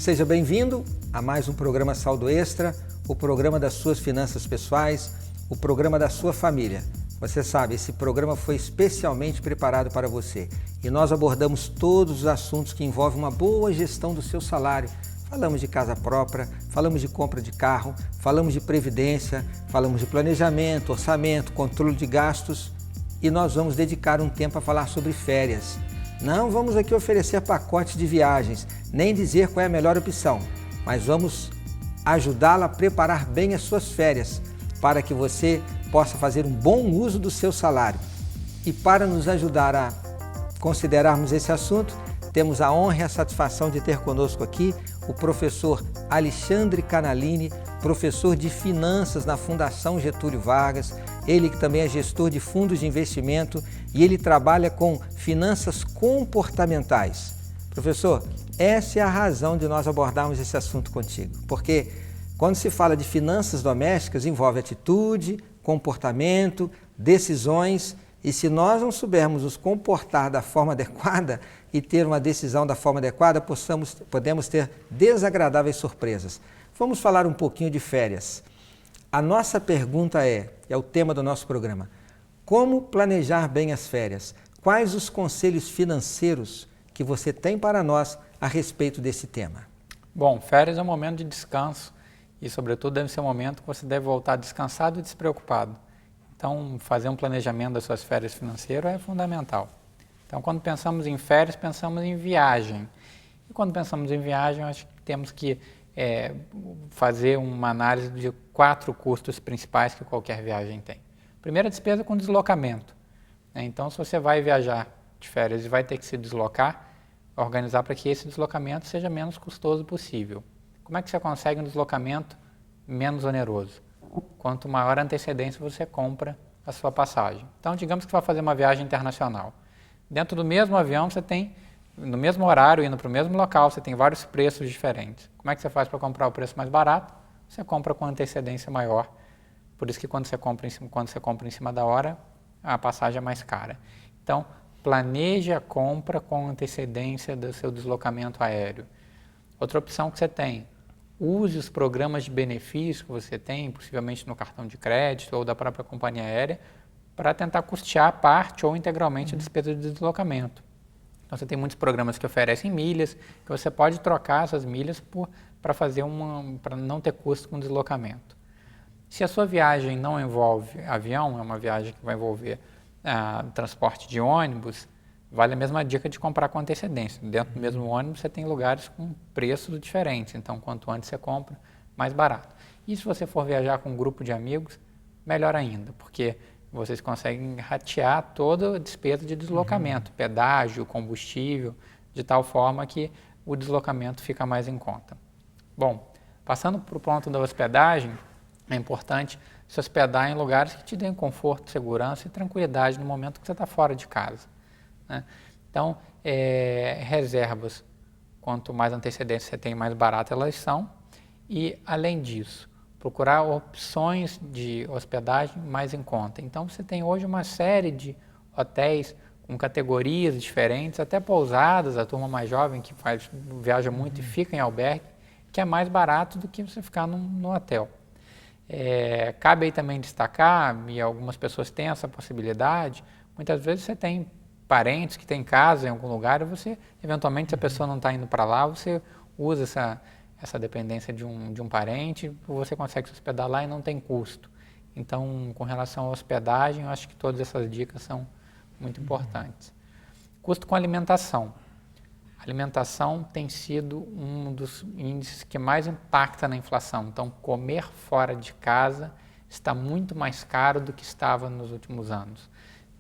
Seja bem-vindo a mais um programa Saldo Extra, o programa das suas finanças pessoais, o programa da sua família. Você sabe, esse programa foi especialmente preparado para você e nós abordamos todos os assuntos que envolvem uma boa gestão do seu salário. Falamos de casa própria, falamos de compra de carro, falamos de previdência, falamos de planejamento, orçamento, controle de gastos e nós vamos dedicar um tempo a falar sobre férias. Não vamos aqui oferecer pacotes de viagens, nem dizer qual é a melhor opção, mas vamos ajudá-la a preparar bem as suas férias para que você possa fazer um bom uso do seu salário. E para nos ajudar a considerarmos esse assunto, temos a honra e a satisfação de ter conosco aqui o professor Alexandre Canalini, professor de Finanças na Fundação Getúlio Vargas, ele que também é gestor de fundos de investimento e ele trabalha com finanças comportamentais. Professor, essa é a razão de nós abordarmos esse assunto contigo, porque quando se fala de finanças domésticas envolve atitude, comportamento, decisões e se nós não soubermos nos comportar da forma adequada e ter uma decisão da forma adequada, podemos ter desagradáveis surpresas. Vamos falar um pouquinho de férias. A nossa pergunta é o tema do nosso programa, como planejar bem as férias? Quais os conselhos financeiros que você tem para nós a respeito desse tema? Bom, férias é um momento de descanso e, sobretudo, deve ser um momento que você deve voltar descansado e despreocupado. Então, fazer um planejamento das suas férias financeiras é fundamental. Então, quando pensamos em férias, pensamos em viagem. E quando pensamos em viagem, acho que temos que fazer uma análise de 4 custos principais que qualquer viagem tem. Primeiro, a despesa com deslocamento. Então, se você vai viajar de férias e vai ter que se deslocar, organizar para que esse deslocamento seja menos custoso possível. Como é que você consegue um deslocamento menos oneroso? Quanto maior a antecedência você compra a sua passagem. Então, digamos que você vai fazer uma viagem internacional. Dentro do mesmo avião, você tem, no mesmo horário, indo para o mesmo local, você tem vários preços diferentes. Como é que você faz para comprar o preço mais barato? Você compra com antecedência maior. Por isso que quando você compra em cima da hora, a passagem é mais cara. Então, planeje a compra com antecedência do seu deslocamento aéreo. Outra opção que você tem, use os programas de benefício que você tem, possivelmente no cartão de crédito ou da própria companhia aérea, para tentar custear parte ou integralmente a despesa de deslocamento. Então, você tem muitos programas que oferecem milhas, que você pode trocar essas milhas para não ter custo com deslocamento. Se a sua viagem não envolve avião, é uma viagem que vai envolver transporte de ônibus, vale a mesma dica de comprar com antecedência. Dentro do mesmo ônibus você tem lugares com preços diferentes, então quanto antes você compra, mais barato. E se você for viajar com um grupo de amigos, melhor ainda, porque vocês conseguem ratear toda a despesa de deslocamento, pedágio, combustível, de tal forma que o deslocamento fica mais em conta. Bom, passando para o ponto da hospedagem, é importante se hospedar em lugares que te deem conforto, segurança e tranquilidade no momento que você está fora de casa. Né? Então, reservas, quanto mais antecedência você tem, mais baratas elas são. E, além disso, procurar opções de hospedagem mais em conta. Então, você tem hoje uma série de hotéis com categorias diferentes, até pousadas, a turma mais jovem que viaja muito e fica em albergue, que é mais barato do que você ficar no hotel. Cabe aí também destacar, e algumas pessoas têm essa possibilidade, muitas vezes você tem parentes que têm casa em algum lugar e você, eventualmente, se a pessoa não está indo para lá, você usa essa dependência de um parente, você consegue se hospedar lá e não tem custo. Então, com relação à hospedagem, eu acho que todas essas dicas são muito importantes. Custo com alimentação. A alimentação tem sido um dos índices que mais impacta na inflação. Então, comer fora de casa está muito mais caro do que estava nos últimos anos.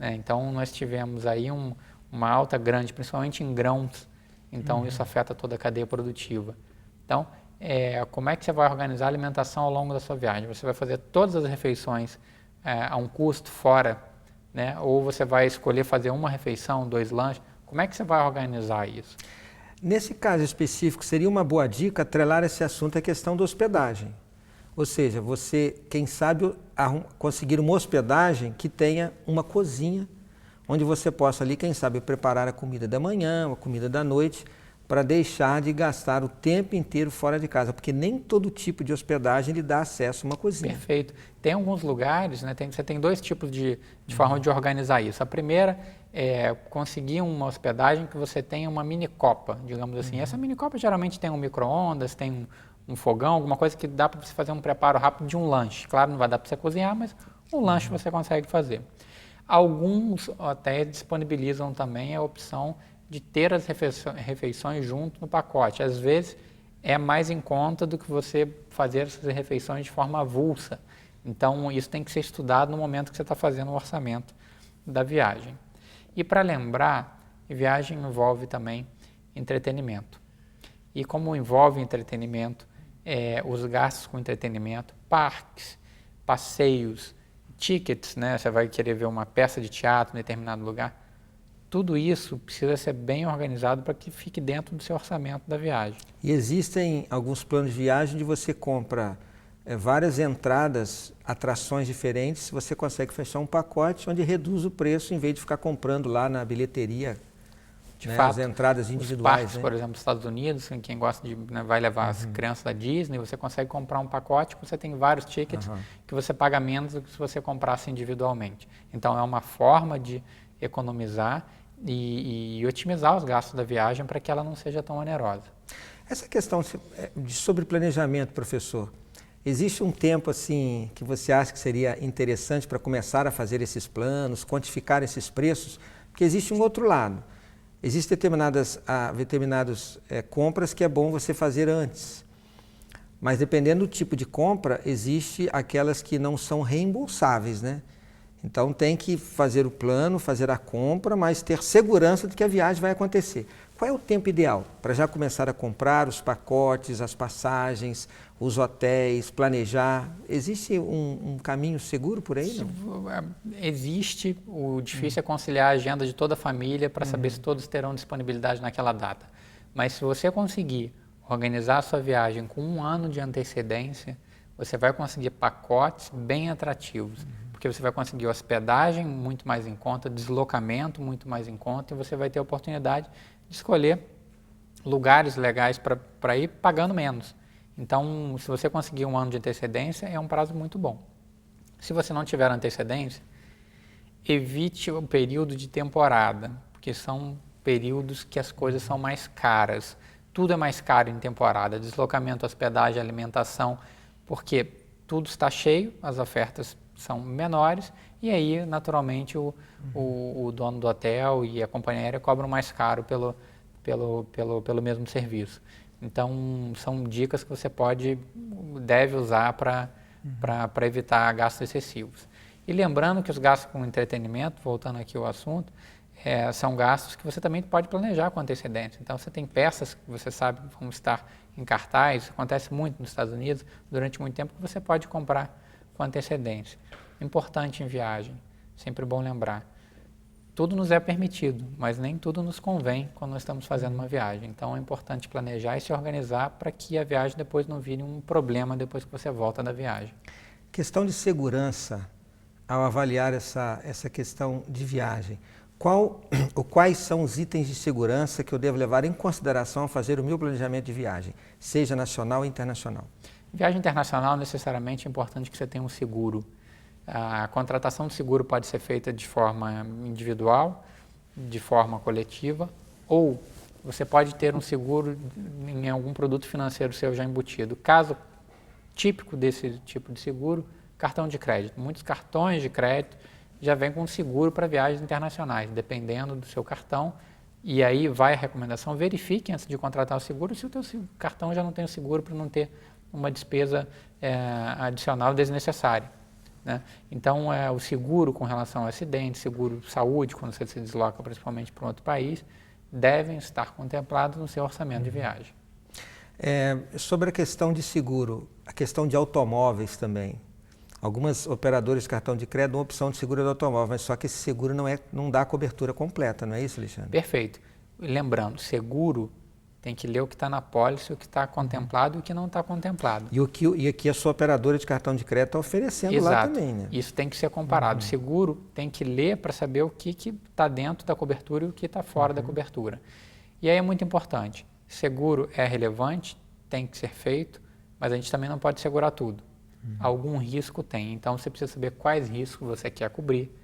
Então, nós tivemos aí uma alta grande, principalmente em grãos. Então, isso afeta toda a cadeia produtiva. Então, como é que você vai organizar a alimentação ao longo da sua viagem? Você vai fazer todas as refeições a um custo fora, né? Ou você vai escolher fazer uma refeição, 2 lanches? Como é que você vai organizar isso? Nesse caso específico, seria uma boa dica atrelar esse assunto à questão da hospedagem. Ou seja, você, quem sabe, conseguir uma hospedagem que tenha uma cozinha, onde você possa ali, quem sabe, preparar a comida da manhã, a comida da noite, para deixar de gastar o tempo inteiro fora de casa, porque nem todo tipo de hospedagem lhe dá acesso a uma cozinha. Perfeito. Tem alguns lugares, né, você tem dois tipos de forma de organizar isso. A primeira é conseguir uma hospedagem que você tenha uma mini copa, digamos assim. Essa mini copa geralmente tem um micro-ondas, tem um fogão, alguma coisa que dá para você fazer um preparo rápido de um lanche. Claro, não vai dar para você cozinhar, mas um lanche você consegue fazer. Alguns até disponibilizam também a opção de ter as refeições junto no pacote. Às vezes é mais em conta do que você fazer essas refeições de forma avulsa. Então isso tem que ser estudado no momento que você está fazendo o orçamento da viagem. E para lembrar, viagem envolve também entretenimento. E como envolve entretenimento, os gastos com entretenimento, parques, passeios, tickets, né? Você vai querer ver uma peça de teatro em determinado lugar. Tudo isso precisa ser bem organizado para que fique dentro do seu orçamento da viagem. E existem alguns planos de viagem onde você compra várias entradas, atrações diferentes, você consegue fechar um pacote onde reduz o preço em vez de ficar comprando lá na bilheteria, De né, fato, as entradas individuais. Os parques, né? por exemplo, nos Estados Unidos, quem gosta de, né, vai levar as crianças da Disney, você consegue comprar um pacote que você tem vários tickets que você paga menos do que se você comprasse individualmente. Então é uma forma de economizar e otimizar os gastos da viagem para que ela não seja tão onerosa. Essa questão sobre planejamento, professor, existe um tempo assim que você acha que seria interessante para começar a fazer esses planos, quantificar esses preços? Porque existe um outro lado. Existem determinadas compras que é bom você fazer antes. Mas dependendo do tipo de compra, existe aquelas que não são reembolsáveis, né? Então tem que fazer o plano, fazer a compra, mas ter segurança de que a viagem vai acontecer. Qual é o tempo ideal para já começar a comprar os pacotes, as passagens, os hotéis, planejar? Existe um caminho seguro por aí? Não? Existe. O difícil é conciliar a agenda de toda a família para saber se todos terão disponibilidade naquela data. Mas se você conseguir organizar a sua viagem com 1 ano de antecedência, você vai conseguir pacotes bem atrativos. Porque você vai conseguir hospedagem muito mais em conta, deslocamento muito mais em conta, e você vai ter a oportunidade de escolher lugares legais para ir pagando menos. Então, se você conseguir 1 ano de antecedência, é um prazo muito bom. Se você não tiver antecedência, evite o período de temporada, porque são períodos que as coisas são mais caras. Tudo é mais caro em temporada, deslocamento, hospedagem, alimentação, porque tudo está cheio, as ofertas são menores e aí, naturalmente, o dono do hotel e a companhia aérea cobram mais caro pelo mesmo serviço. Então, são dicas que você deve usar para evitar gastos excessivos. E lembrando que os gastos com entretenimento, voltando aqui ao assunto, são gastos que você também pode planejar com antecedência. Então, você tem peças que você sabe que vão estar em cartaz, isso acontece muito nos Estados Unidos, durante muito tempo, que você pode comprar com antecedência. Importante em viagem, sempre bom lembrar. Tudo nos é permitido, mas nem tudo nos convém quando nós estamos fazendo uma viagem. Então é importante planejar e se organizar para que a viagem depois não vire um problema depois que você volta da viagem. Questão de segurança, ao avaliar essa questão de viagem, quais são os itens de segurança que eu devo levar em consideração ao fazer o meu planejamento de viagem, seja nacional ou internacional? Viagem internacional, necessariamente, é importante que você tenha um seguro. A contratação de seguro pode ser feita de forma individual, de forma coletiva, ou você pode ter um seguro em algum produto financeiro seu já embutido. Caso típico desse tipo de seguro, cartão de crédito. Muitos cartões de crédito já vêm com seguro para viagens internacionais, dependendo do seu cartão. E aí vai a recomendação, verifique antes de contratar o seguro se o teu cartão já não tem o seguro para não ter uma despesa adicional desnecessária. Né? Então, o seguro com relação ao acidente, seguro saúde, quando você se desloca principalmente para um outro país, devem estar contemplados no seu orçamento de viagem. Sobre a questão de seguro, a questão de automóveis também. Algumas operadoras de cartão de crédito dão opção de seguro do automóvel, mas só que esse seguro não dá a cobertura completa, não é isso, Alexandre? Perfeito. Lembrando, seguro tem que ler o que está na pólice, o que está contemplado e o que não está contemplado. E aqui a sua operadora de cartão de crédito está oferecendo Exato. Lá também, né? Isso tem que ser comparado. Seguro tem que ler para saber o que está dentro da cobertura e o que está fora da cobertura. E aí é muito importante, Seguro é relevante, tem que ser feito, mas a gente também não pode segurar tudo. Algum risco tem, então você precisa saber quais riscos você quer cobrir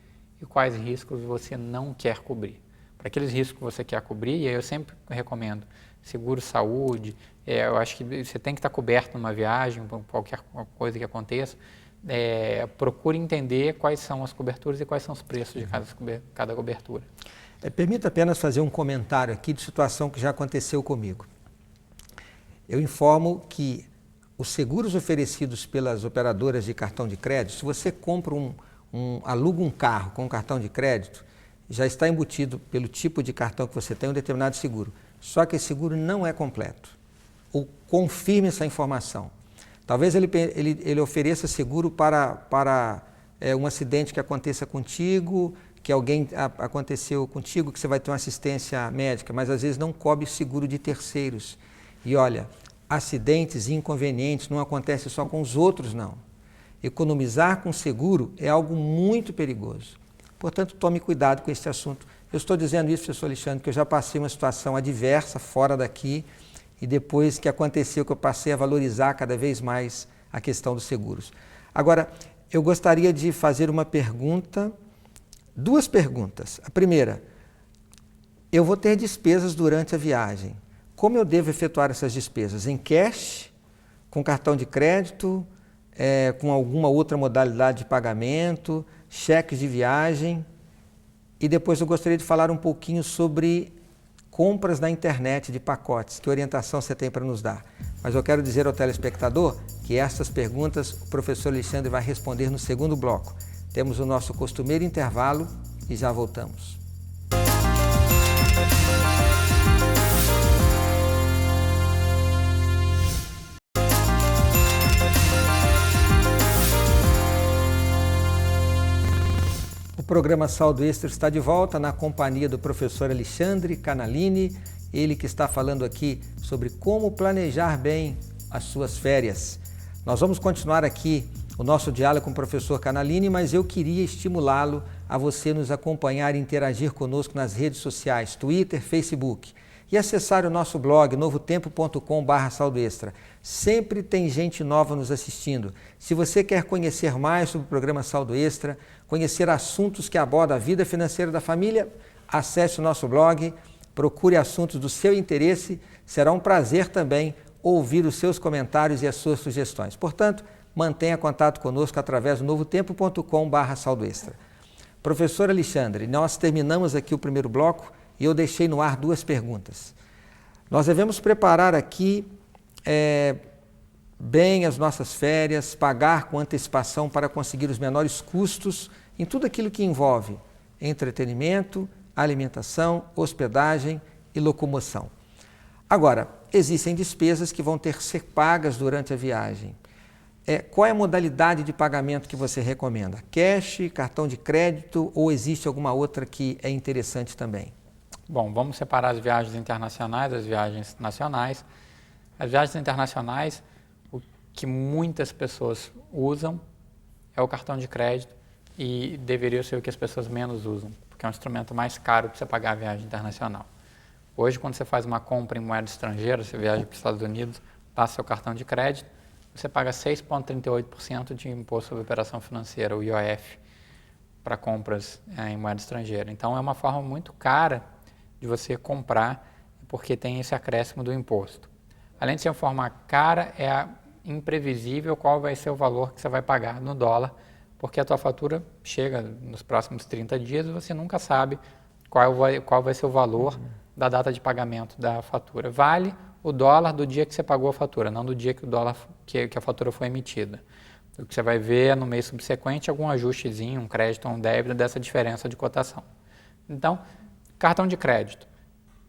e quais riscos você não quer cobrir. Para aqueles riscos que você quer cobrir, e aí eu sempre recomendo seguro saúde, eu acho que você tem que estar coberto numa viagem, por qualquer coisa que aconteça, procure entender quais são as coberturas e quais são os preços de cada cobertura. Permita apenas fazer um comentário aqui de situação que já aconteceu comigo. Eu informo que os seguros oferecidos pelas operadoras de cartão de crédito, se você compra aluga um carro com cartão de crédito, já está embutido pelo tipo de cartão que você tem um determinado seguro. Só que esse seguro não é completo. Ou confirme essa informação. Talvez ele ofereça seguro para um acidente que aconteça contigo, que alguém aconteceu contigo, que você vai ter uma assistência médica, mas às vezes não cobre seguro de terceiros. E olha, acidentes e inconvenientes não acontecem só com os outros, não. Economizar com seguro é algo muito perigoso. Portanto, tome cuidado com esse assunto. Eu estou dizendo isso, professor Alexandre, que eu já passei uma situação adversa fora daqui e depois que aconteceu que eu passei a valorizar cada vez mais a questão dos seguros. Agora, eu gostaria de fazer uma pergunta, duas perguntas. A primeira, eu vou ter despesas durante a viagem. Como eu devo efetuar essas despesas? Em cash, com cartão de crédito, com alguma outra modalidade de pagamento, cheques de viagem? E depois eu gostaria de falar um pouquinho sobre compras na internet de pacotes. Que orientação você tem para nos dar? Mas eu quero dizer ao telespectador que essas perguntas o professor Alexandre vai responder no segundo bloco. Temos o nosso costumeiro intervalo e já voltamos. O programa Saldo Extra está de volta na companhia do professor Alexandre Canalini, ele que está falando aqui sobre como planejar bem as suas férias. Nós vamos continuar aqui o nosso diálogo com o professor Canalini, mas eu queria estimulá-lo a você nos acompanhar e interagir conosco nas redes sociais, Twitter, Facebook, e acessar o nosso blog novotempo.com/saldoextra. Sempre tem gente nova nos assistindo. Se você quer conhecer mais sobre o programa Saldo Extra, conhecer assuntos que abordam a vida financeira da família, acesse o nosso blog, procure assuntos do seu interesse. Será um prazer também ouvir os seus comentários e as suas sugestões. Portanto, mantenha contato conosco através do novotempo.com/saldoextra. Professor Alexandre, nós terminamos aqui o primeiro bloco e eu deixei no ar duas perguntas. Nós devemos preparar aqui bem as nossas férias, pagar com antecipação para conseguir os menores custos em tudo aquilo que envolve entretenimento, alimentação, hospedagem e locomoção. Agora, existem despesas que vão ter que ser pagas durante a viagem. Qual é a modalidade de pagamento que você recomenda? Cash, cartão de crédito ou existe alguma outra que é interessante também? Bom, vamos separar as viagens internacionais das viagens nacionais. As viagens internacionais, o que muitas pessoas usam é o cartão de crédito e deveria ser o que as pessoas menos usam, porque é um instrumento mais caro para você pagar a viagem internacional. Hoje, quando você faz uma compra em moeda estrangeira, você viaja para os Estados Unidos, passa seu cartão de crédito, você paga 6,38% de imposto sobre operação financeira, o IOF, para compras em moeda estrangeira. Então, é uma forma muito cara de você comprar, porque tem esse acréscimo do imposto. Além de ser uma forma cara, é imprevisível qual vai ser o valor que você vai pagar no dólar, porque a tua fatura chega nos próximos 30 dias e você nunca sabe qual vai ser o valor da data de pagamento da fatura. Vale o dólar do dia que você pagou a fatura, não do dia que que a fatura foi emitida. O que você vai ver é no mês subsequente algum ajustezinho, um crédito ou um débito dessa diferença de cotação. Então, cartão de crédito,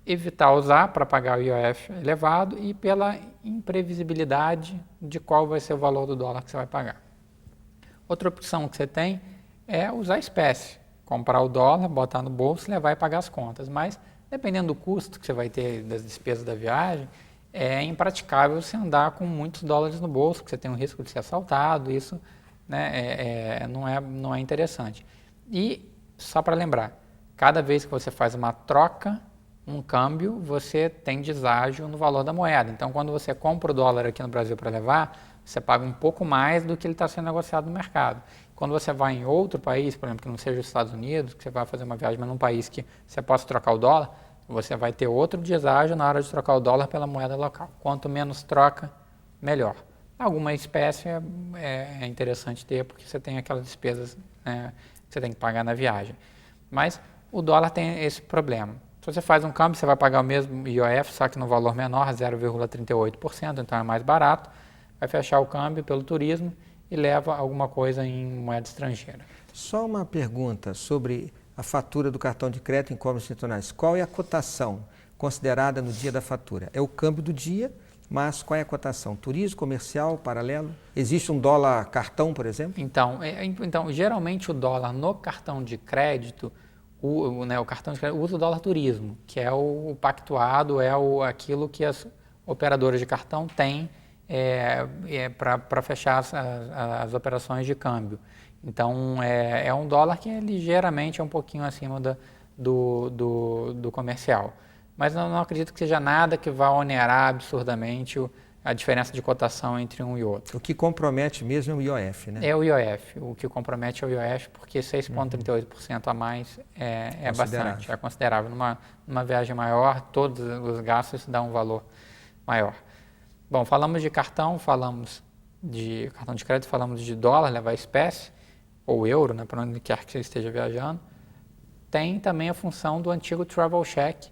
evitar usar para pagar o IOF elevado e pela imprevisibilidade de qual vai ser o valor do dólar que você vai pagar. Outra opção que você tem é usar espécie, comprar o dólar, botar no bolso, levar e pagar as contas, mas dependendo do custo que você vai ter das despesas da viagem, é impraticável você andar com muitos dólares no bolso, porque você tem o risco de ser assaltado, isso não é interessante. E, só para lembrar, cada vez que você faz uma troca, um câmbio, você tem deságio no valor da moeda. Então, quando você compra o dólar aqui no Brasil para levar, você paga um pouco mais do que ele está sendo negociado no mercado. Quando você vai em outro país, por exemplo, que não seja os Estados Unidos, que você vai fazer uma viagem, mas num país que você possa trocar o dólar, você vai ter outro deságio na hora de trocar o dólar pela moeda local. Quanto menos troca, melhor. Alguma espécie é interessante ter, porque você tem aquelas despesas, né, que você tem que pagar na viagem. Mas o dólar tem esse problema. Se você faz um câmbio, você vai pagar o mesmo IOF, só que no valor menor, 0,38%, então é mais barato. Vai fechar o câmbio pelo turismo e leva alguma coisa em moeda estrangeira. Só uma pergunta sobre a fatura do cartão de crédito em câmbios internacionais. Qual é a cotação considerada no dia da fatura? É o câmbio do dia, mas qual é a cotação? Turismo, comercial, paralelo? Existe um dólar cartão, por exemplo? Então, geralmente o dólar no cartão de crédito, o cartão de crédito usa o dólar turismo, que é o pactuado, aquilo que as operadoras de cartão têm para fechar as operações de câmbio. Então, é um dólar que ligeiramente é um pouquinho acima do comercial. Mas eu não acredito que seja nada que vá onerar absurdamente a diferença de cotação entre um e outro. O que compromete mesmo é o IOF, né? É o IOF. O que compromete é o IOF, porque 6,38% a mais é bastante, é considerável. Numa viagem maior, todos os gastos dão um valor maior. Bom, falamos de cartão, falamos de cartão de crédito, falamos de dólar, levar espécie, ou euro, né, para onde quer que você esteja viajando. Tem também a função do antigo Travel Check,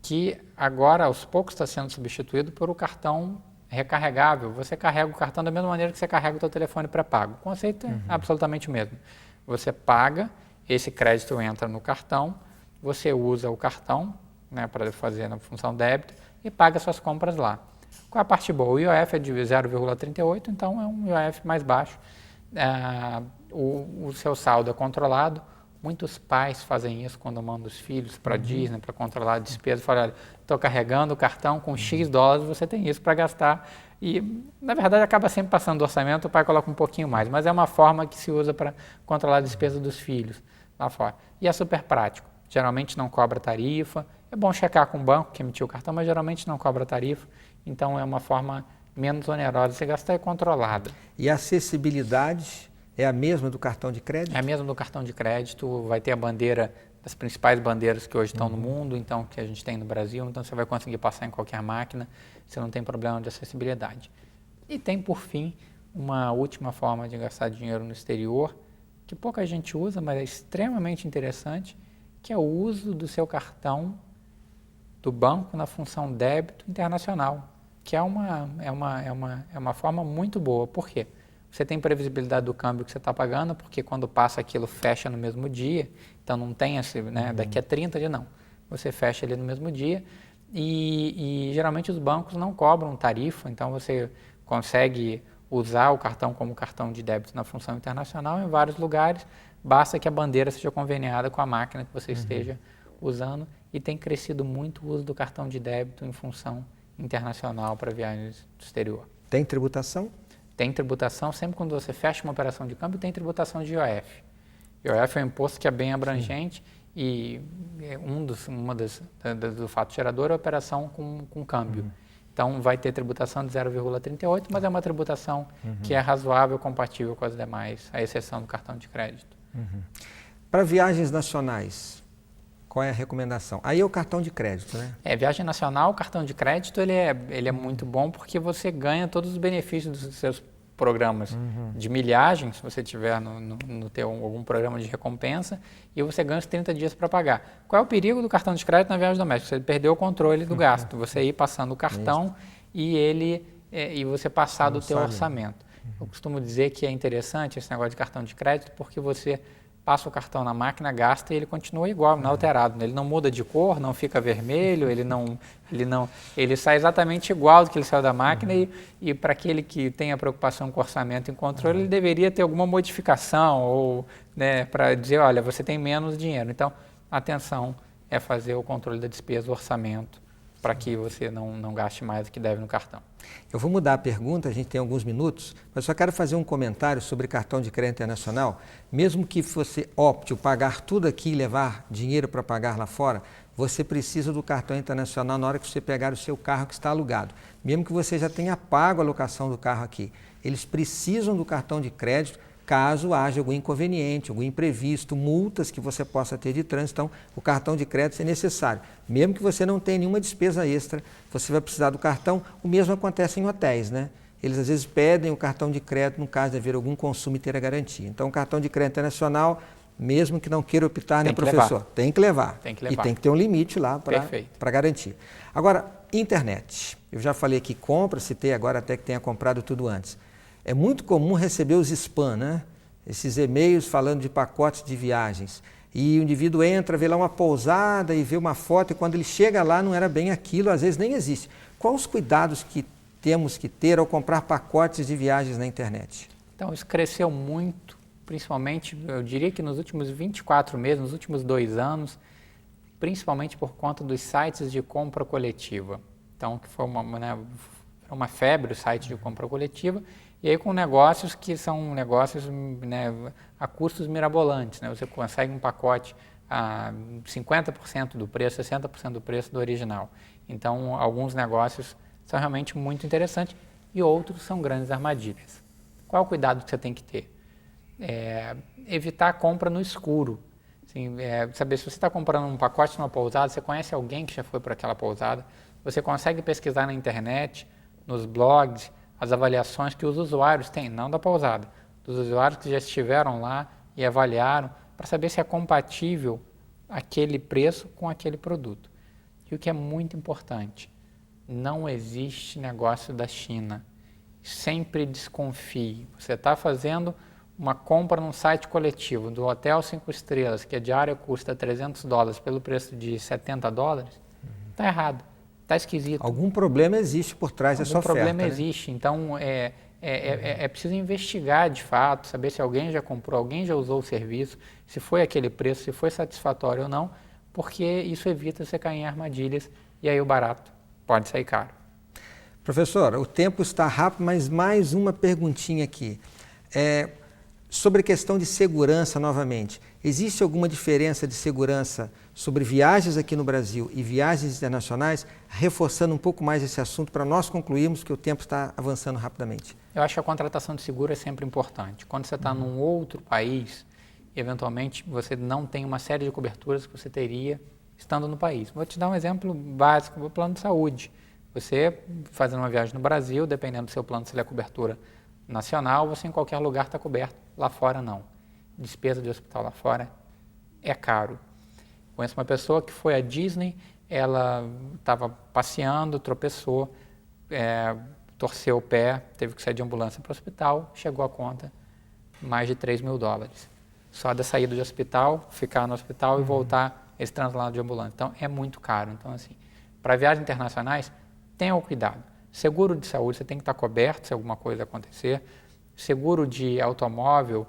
que agora, aos poucos, está sendo substituído por o cartão recarregável. Você carrega o cartão da mesma maneira que você carrega o seu telefone pré-pago. O conceito é absolutamente o mesmo. Você paga, esse crédito entra no cartão, você usa o cartão, né, para fazer na função débito e paga suas compras lá. Qual a parte boa? O IOF é de 0,38, então é um IOF mais baixo. O seu saldo é controlado. Muitos pais fazem isso quando mandam os filhos para a Disney para controlar a despesa. Falam, olha, estou carregando o cartão com X dólares, você tem isso para gastar. E, na verdade, acaba sempre passando do orçamento, o pai coloca um pouquinho mais. Mas é uma forma que se usa para controlar a despesa dos filhos lá fora. E é super prático. Geralmente não cobra tarifa. É bom checar com o banco que emitiu o cartão, mas geralmente não cobra tarifa. Então, é uma forma menos onerosa de você gastar e controlada. E a acessibilidade é a mesma do cartão de crédito? É a mesma do cartão de crédito, vai ter a bandeira, das principais bandeiras que hoje estão no mundo, então que a gente tem no Brasil, então você vai conseguir passar em qualquer máquina, você não tem problema de acessibilidade. E tem, por fim, uma última forma de gastar dinheiro no exterior, que pouca gente usa, mas é extremamente interessante, que é o uso do seu cartão do banco na função débito internacional, que é uma forma muito boa. Por quê? Você tem previsibilidade do câmbio que você está pagando, porque quando passa aquilo fecha no mesmo dia, então não tem esse, né, daqui a 30 dias não. Você fecha ele no mesmo dia e geralmente os bancos não cobram tarifa, então você consegue usar o cartão como cartão de débito na função internacional em vários lugares, basta que a bandeira seja conveniada com a máquina que você esteja usando e tem crescido muito o uso do cartão de débito em função internacional para viagens do exterior. Tem tributação? Tem tributação, sempre quando você fecha uma operação de câmbio, tem tributação de IOF. IOF é um imposto que é bem abrangente e do fato gerador é a operação com câmbio. Então, vai ter tributação de 0,38, mas é uma tributação que é razoável, compatível com as demais, à exceção do cartão de crédito. Para viagens nacionais, qual é a recomendação? Aí é o cartão de crédito, né? Viagem nacional, o cartão de crédito ele é muito bom porque você ganha todos os benefícios dos seus programas de milhagem, se você tiver no teu algum programa de recompensa, e você ganha os 30 dias para pagar. Qual é o perigo do cartão de crédito na viagem doméstica? Você perdeu o controle do gasto, você ir passando o cartão e você passar do teu orçamento. Eu costumo dizer que é interessante esse negócio de cartão de crédito porque você passa o cartão na máquina, gasta e ele continua igual, não alterado. Ele não muda de cor, não fica vermelho, ele sai exatamente igual do que ele saiu da máquina e para aquele que tem a preocupação com orçamento e controle, ele deveria ter alguma modificação ou, né, para dizer, olha, você tem menos dinheiro. Então, atenção é fazer o controle da despesa, o orçamento, para que você não gaste mais do que deve no cartão. Eu vou mudar a pergunta, a gente tem alguns minutos, mas só quero fazer um comentário sobre cartão de crédito internacional. Mesmo que você opte por pagar tudo aqui e levar dinheiro para pagar lá fora, você precisa do cartão internacional na hora que você pegar o seu carro que está alugado. Mesmo que você já tenha pago a locação do carro aqui, eles precisam do cartão de crédito caso haja algum inconveniente, algum imprevisto, multas que você possa ter de trânsito. Então, o cartão de crédito é necessário. Mesmo que você não tenha nenhuma despesa extra, você vai precisar do cartão. O mesmo acontece em hotéis, né? Eles às vezes pedem o cartão de crédito no caso de haver algum consumo e ter a garantia. Então, o cartão de crédito internacional, mesmo que não queira optar, né, professor? Tem que levar. Tem que levar. E tem que ter um limite lá para garantir. Agora, internet. Eu já falei aqui compra, citei agora até que tenha comprado tudo antes. É muito comum receber os spam, né? Esses e-mails falando de pacotes de viagens. E o indivíduo entra, vê lá uma pousada e vê uma foto, e quando ele chega lá não era bem aquilo, às vezes nem existe. Quais os cuidados que temos que ter ao comprar pacotes de viagens na internet? Então, isso cresceu muito, principalmente, eu diria que nos últimos 24 meses, nos últimos 2 anos, principalmente por conta dos sites de compra coletiva. Então, que foi uma febre o site de compra coletiva, e aí com negócios que são negócios, né, a custos mirabolantes, né? Você consegue um pacote a 50% do preço, 60% do preço do original. Então, alguns negócios são realmente muito interessantes e outros são grandes armadilhas. Qual é o cuidado que você tem que ter? Evitar a compra no escuro. Assim, saber se você está comprando um pacote numa pousada, você conhece alguém que já foi para aquela pousada, você consegue pesquisar na internet, nos blogs, as avaliações que os usuários têm, não da pousada, dos usuários que já estiveram lá e avaliaram, para saber se é compatível aquele preço com aquele produto. E o que é muito importante, não existe negócio da China. Sempre desconfie. Você está fazendo uma compra num site coletivo do Hotel 5 Estrelas, que a diária custa $300 pelo preço de $70, está errado. Está esquisito. Algum problema existe por trás dessa oferta. Algum problema né? existe. Então, é preciso investigar de fato, saber se alguém já comprou, alguém já usou o serviço, se foi aquele preço, se foi satisfatório ou não, porque isso evita você cair em armadilhas e aí o barato pode sair caro. Professor, o tempo está rápido, mas mais uma perguntinha aqui. Sobre a questão de segurança novamente. Existe alguma diferença de segurança sobre viagens aqui no Brasil e viagens internacionais, reforçando um pouco mais esse assunto para nós concluirmos que o tempo está avançando rapidamente? Eu acho que a contratação de seguro é sempre importante. Quando você está num outro país, eventualmente você não tem uma série de coberturas que você teria estando no país. Vou te dar um exemplo básico do plano de saúde. Você fazendo uma viagem no Brasil, dependendo do seu plano, se ele é cobertura nacional, você em qualquer lugar está coberto, lá fora não. Despesa de hospital lá fora é caro. Conheço uma pessoa que foi à Disney, ela estava passeando, tropeçou, torceu o pé, teve que sair de ambulância para o hospital, chegou a conta mais de $3.000. Só da saída do hospital, ficar no hospital e voltar esse translado de ambulância. Então é muito caro. Então assim, para viagens internacionais, tenha o cuidado. Seguro de saúde, você tem que estar coberto se alguma coisa acontecer. Seguro de automóvel,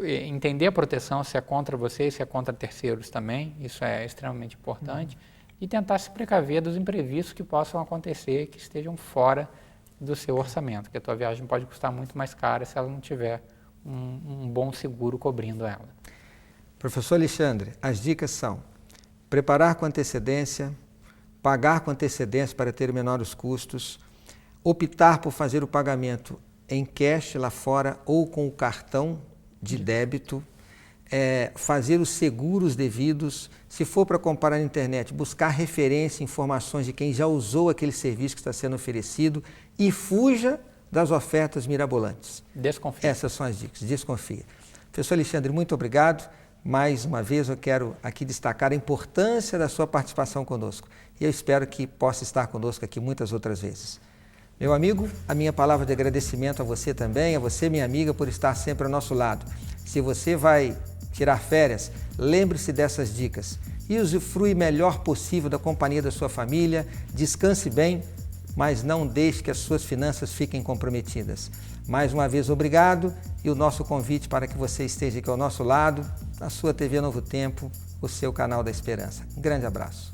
entender a proteção, se é contra você e se é contra terceiros também, isso é extremamente importante. E tentar se precaver dos imprevistos que possam acontecer, que estejam fora do seu orçamento, porque a tua viagem pode custar muito mais cara se ela não tiver um bom seguro cobrindo ela. Professor Alexandre, as dicas são preparar com antecedência, pagar com antecedência para ter menores custos, optar por fazer o pagamento em cash lá fora ou com o cartão de débito, fazer os seguros devidos, se for para comprar na internet, buscar referência, informações de quem já usou aquele serviço que está sendo oferecido e fuja das ofertas mirabolantes. Desconfie. Essas são as dicas, desconfie. Professor Alexandre, muito obrigado. Mais uma vez eu quero aqui destacar a importância da sua participação conosco e eu espero que possa estar conosco aqui muitas outras vezes. Meu amigo, a minha palavra de agradecimento a você também, a você, minha amiga, por estar sempre ao nosso lado. Se você vai tirar férias, lembre-se dessas dicas e usufrui melhor possível da companhia da sua família, descanse bem, mas não deixe que as suas finanças fiquem comprometidas. Mais uma vez, obrigado e o nosso convite para que você esteja aqui ao nosso lado, na sua TV Novo Tempo, o seu canal da Esperança. Um grande abraço.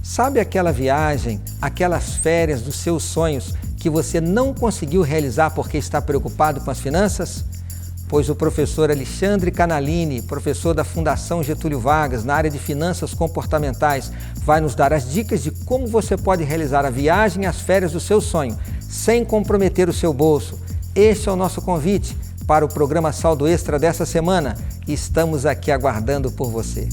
Sabe aquela viagem, aquelas férias dos seus sonhos que você não conseguiu realizar porque está preocupado com as finanças? Pois o professor Alexandre Canalini, professor da Fundação Getúlio Vargas, na área de finanças comportamentais, vai nos dar as dicas de como você pode realizar a viagem e as férias do seu sonho, sem comprometer o seu bolso. Este é o nosso convite para o programa Saldo Extra dessa semana e estamos aqui aguardando por você.